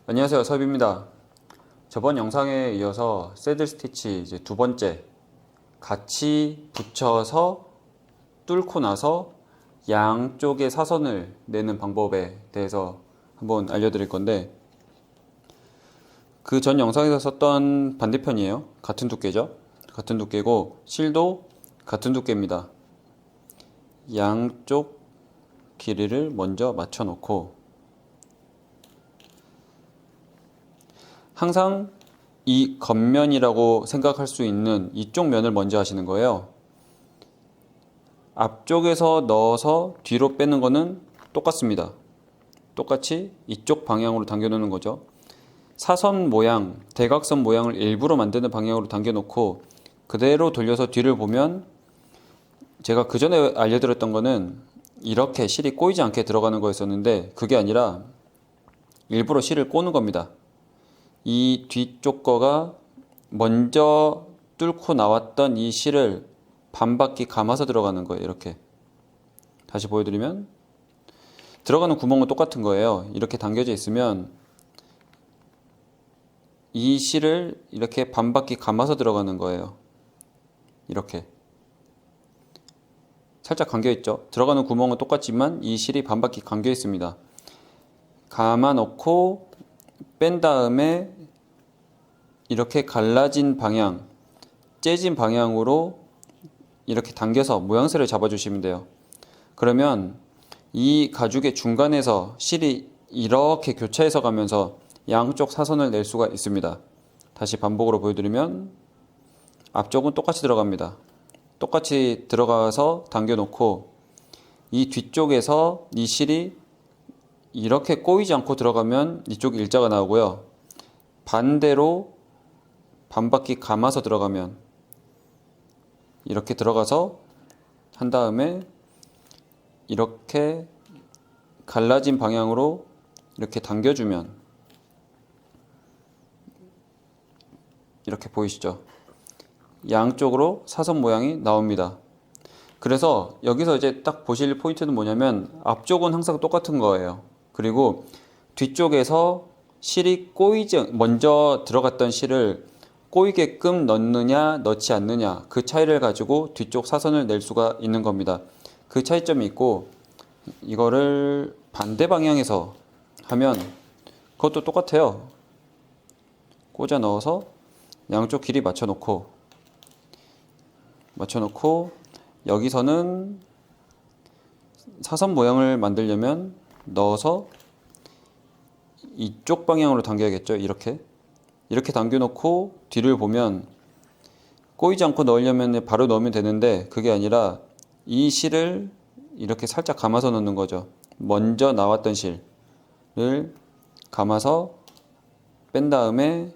안녕하세요, 섭입니다. 저번 영상에 이어서 새들 스티치 이제 두 번째 같이 붙여서 뚫고 나서 양쪽에 사선을 내는 방법에 대해서 한번 알려드릴 건데, 그 전 영상에서 썼던 반대편이에요. 같은 두께죠. 같은 두께고 실도 같은 두께입니다. 양쪽 길이를 먼저 맞춰 놓고, 항상 이 겉면이라고 생각할 수 있는 이쪽 면을 먼저 하시는 거예요. 앞쪽에서 넣어서 뒤로 빼는 거는 똑같습니다. 똑같이 이쪽 방향으로 당겨 놓는 거죠. 사선 모양, 대각선 모양을 일부러 만드는 방향으로 당겨 놓고 그대로 돌려서 뒤를 보면, 제가 그 전에 알려드렸던 거는 이렇게 실이 꼬이지 않게 들어가는 거였었는데, 그게 아니라 일부러 실을 꼬는 겁니다. 이 뒤쪽 거가 먼저 뚫고 나왔던 이 실을 반바퀴 감아서 들어가는 거예요. 이렇게 다시 보여드리면, 들어가는 구멍은 똑같은 거예요. 이렇게 당겨져 있으면 이 실을 이렇게 반바퀴 감아서 들어가는 거예요. 이렇게 살짝 감겨 있죠. 들어가는 구멍은 똑같지만 이 실이 반바퀴 감겨 있습니다. 감아 놓고 뺀 다음에 이렇게 갈라진 방향, 째진 방향으로 이렇게 당겨서 모양새를 잡아주시면 돼요. 그러면 이 가죽의 중간에서 실이 이렇게 교차해서 가면서 양쪽 사선을 낼 수가 있습니다. 다시 반복으로 보여드리면, 앞쪽은 똑같이 들어갑니다. 똑같이 들어가서 당겨 놓고 이 뒤쪽에서 이 실이 이렇게 꼬이지 않고 들어가면 이쪽 일자가 나오고요. 반대로 반바퀴 감아서 들어가면 이렇게 들어가서 한 다음에 이렇게 갈라진 방향으로 이렇게 당겨주면 이렇게 보이시죠? 양쪽으로 사선 모양이 나옵니다. 그래서 여기서 이제 딱 보실 포인트는 뭐냐면, 앞쪽은 항상 똑같은 거예요. 그리고 뒤쪽에서 실이 먼저 들어갔던 실을 꼬이게끔 넣느냐 넣지 않느냐, 그 차이를 가지고 뒤쪽 사선을 낼 수가 있는 겁니다. 그 차이점이 있고, 이거를 반대 방향에서 하면 그것도 똑같아요. 꽂아 넣어서 양쪽 길이 맞춰 놓고 여기서는 사선 모양을 만들려면 넣어서 이쪽 방향으로 당겨야겠죠. 이렇게 당겨 놓고 뒤를 보면, 꼬이지 않고 넣으려면 바로 넣으면 되는데 그게 아니라 이 실을 이렇게 살짝 감아서 넣는 거죠. 먼저 나왔던 실을 감아서 뺀 다음에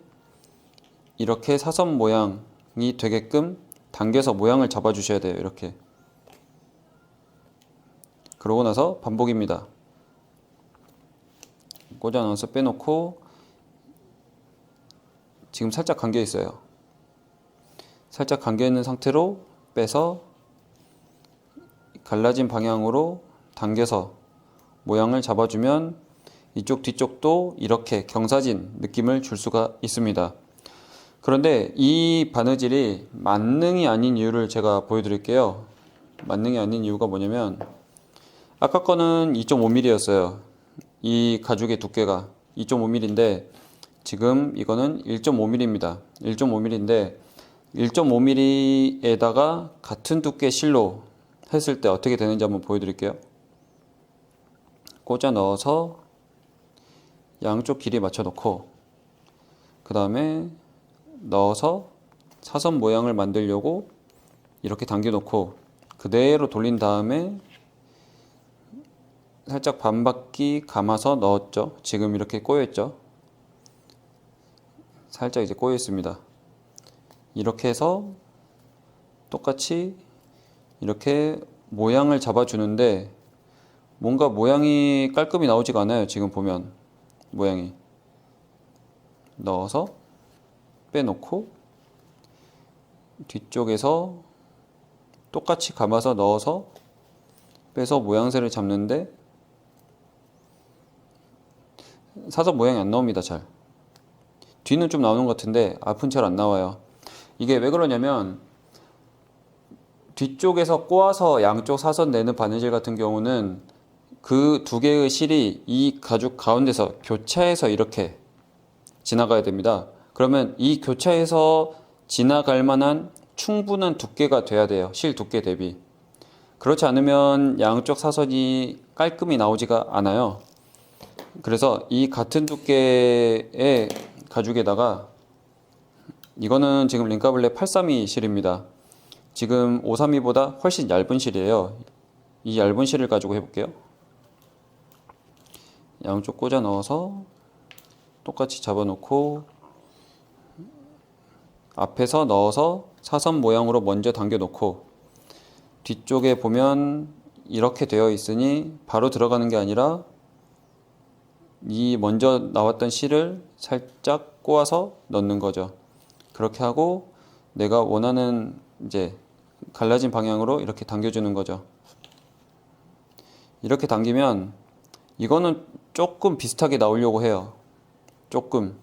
이렇게 사선 모양이 되게끔 당겨서 모양을 잡아 주셔야 돼요. 이렇게. 그러고 나서 반복입니다. 꽂아 넣어서 빼놓고, 지금 살짝 감겨 있어요. 살짝 감겨 있는 상태로 빼서 갈라진 방향으로 당겨서 모양을 잡아주면 이쪽 뒤쪽도 이렇게 경사진 느낌을 줄 수가 있습니다. 그런데 이 바느질이 만능이 아닌 이유를 제가 보여드릴게요. 만능이 아닌 이유가 뭐냐면, 아까 거는 2.5mm였어요. 이 가죽의 두께가 2.5mm인데 지금 이거는 1.5mm입니다. 1.5mm인데 1.5mm에다가 같은 두께 실로 했을 때 어떻게 되는지 한번 보여드릴게요. 꽂아 넣어서 양쪽 길이 맞춰 놓고, 그 다음에 넣어서 사선 모양을 만들려고 이렇게 당겨 놓고 그대로 돌린 다음에 살짝 반바퀴 감아서 넣었죠. 지금 이렇게 꼬여 있죠. 살짝 이제 꼬여 있습니다. 이렇게 해서 똑같이 이렇게 모양을 잡아주는데, 뭔가 모양이 깔끔히 나오지가 않아요. 지금 보면 모양이. 넣어서 빼놓고 뒤쪽에서 똑같이 감아서 넣어서 빼서 모양새를 잡는데, 사선 모양이 안 나옵니다. 잘. 뒤는 좀 나오는 것 같은데 앞은 잘 안 나와요. 이게 왜 그러냐면 뒤쪽에서 꼬아서 양쪽 사선 내는 바느질 같은 경우는 그 두 개의 실이 이 가죽 가운데서 교차해서 이렇게 지나가야 됩니다. 그러면 이 교차해서 지나갈 만한 충분한 두께가 돼야 돼요. 실 두께 대비. 그렇지 않으면 양쪽 사선이 깔끔히 나오지가 않아요. 그래서 이 같은 두께의 가죽에다가 이거는 지금 링카블레 832 실입니다. 지금 532보다 훨씬 얇은 실이에요. 이 얇은 실을 가지고 해볼게요. 양쪽 꽂아 넣어서 똑같이 잡아놓고 앞에서 넣어서 사선 모양으로 먼저 당겨 놓고 뒤쪽에 보면 이렇게 되어 있으니 바로 들어가는 게 아니라 이 먼저 나왔던 실을 살짝 꼬아서 넣는 거죠. 그렇게 하고 내가 원하는 이제 갈라진 방향으로 이렇게 당겨주는 거죠. 이렇게 당기면 이거는 조금 비슷하게 나오려고 해요. 조금.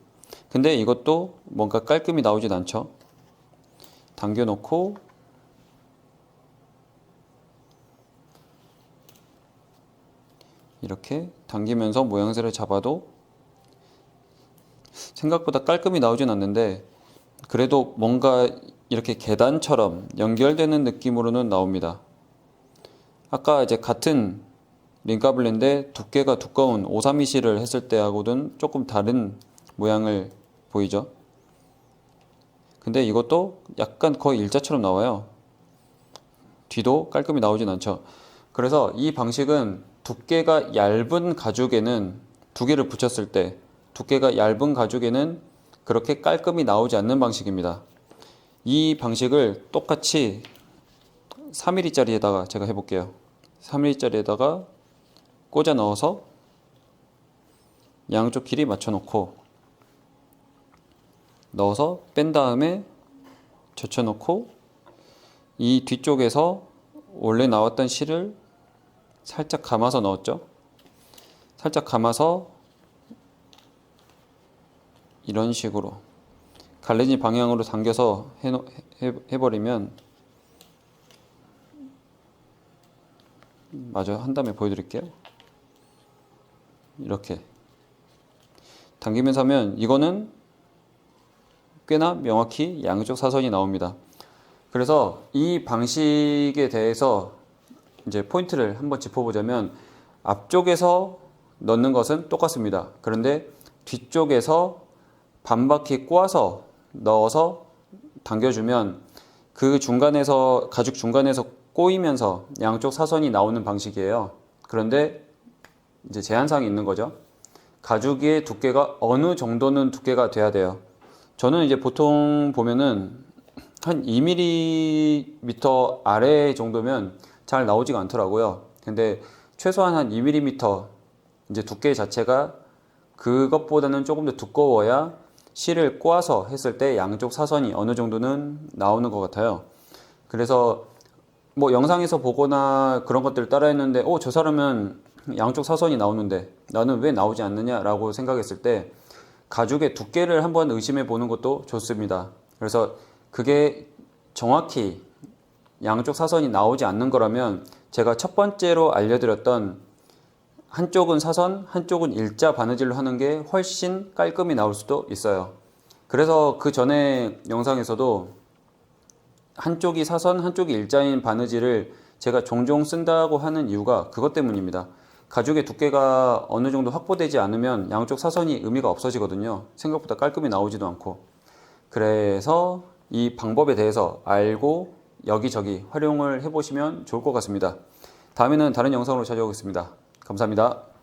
근데 이것도 뭔가 깔끔히 나오진 않죠. 당겨 놓고 이렇게 당기면서 모양새를 잡아도 생각보다 깔끔히 나오진 않는데 그래도 뭔가 이렇게 계단처럼 연결되는 느낌으로는 나옵니다. 아까 이제 같은 링카블레인데 두께가 두꺼운 532C를 했을 때하고는 조금 다른 모양을 보이죠. 근데 이것도 약간 거의 일자처럼 나와요. 뒤도 깔끔히 나오진 않죠. 그래서 이 방식은 두께가 얇은 가죽에는 두 개를 붙였을 때 두께가 얇은 가죽에는 그렇게 깔끔히 나오지 않는 방식입니다. 이 방식을 똑같이 3mm짜리에다가 제가 해볼게요. 3mm짜리에다가 꽂아 넣어서 양쪽 길이 맞춰 놓고 넣어서 뺀 다음에 젖혀 놓고 이 뒤쪽에서 원래 나왔던 실을 살짝 감아서 넣었죠. 살짝 감아서 이런 식으로 갈래진 방향으로 당겨서 해버리면 마저 한 다음에 보여드릴게요. 이렇게 당기면서 하면 이거는 꽤나 명확히 양쪽 사선이 나옵니다. 그래서 이 방식에 대해서 이제 포인트를 한번 짚어보자면 앞쪽에서 넣는 것은 똑같습니다. 그런데 뒤쪽에서 반바퀴 꼬아서 넣어서 당겨주면 그 중간에서 가죽 중간에서 꼬이면서 양쪽 사선이 나오는 방식이에요. 그런데 이제 제한사항이 있는 거죠. 가죽의 두께가 어느 정도는 두께가 돼야 돼요. 저는 이제 보통 보면은 한 2mm 아래 정도면 잘 나오지가 않더라고요. 근데 최소한 한 2mm 이제 두께 자체가 그것보다는 조금 더 두꺼워야 실을 꼬아서 했을 때 양쪽 사선이 어느 정도는 나오는 것 같아요. 그래서 뭐 영상에서 보거나 그런 것들을 따라 했는데 저 사람은 양쪽 사선이 나오는데 나는 왜 나오지 않느냐라고 생각했을 때 가죽의 두께를 한번 의심해 보는 것도 좋습니다. 그래서 그게 정확히 양쪽 사선이 나오지 않는 거라면 제가 첫 번째로 알려드렸던 한쪽은 사선, 한쪽은 일자 바느질로 하는 게 훨씬 깔끔히 나올 수도 있어요. 그래서 그 전에 영상에서도 한쪽이 사선, 한쪽이 일자인 바느질을 제가 종종 쓴다고 하는 이유가 그것 때문입니다. 가죽의 두께가 어느 정도 확보되지 않으면 양쪽 사선이 의미가 없어지거든요. 생각보다 깔끔히 나오지도 않고. 그래서 이 방법에 대해서 알고 여기저기 활용을 해보시면 좋을 것 같습니다. 다음에는 다른 영상으로 찾아오겠습니다. 감사합니다.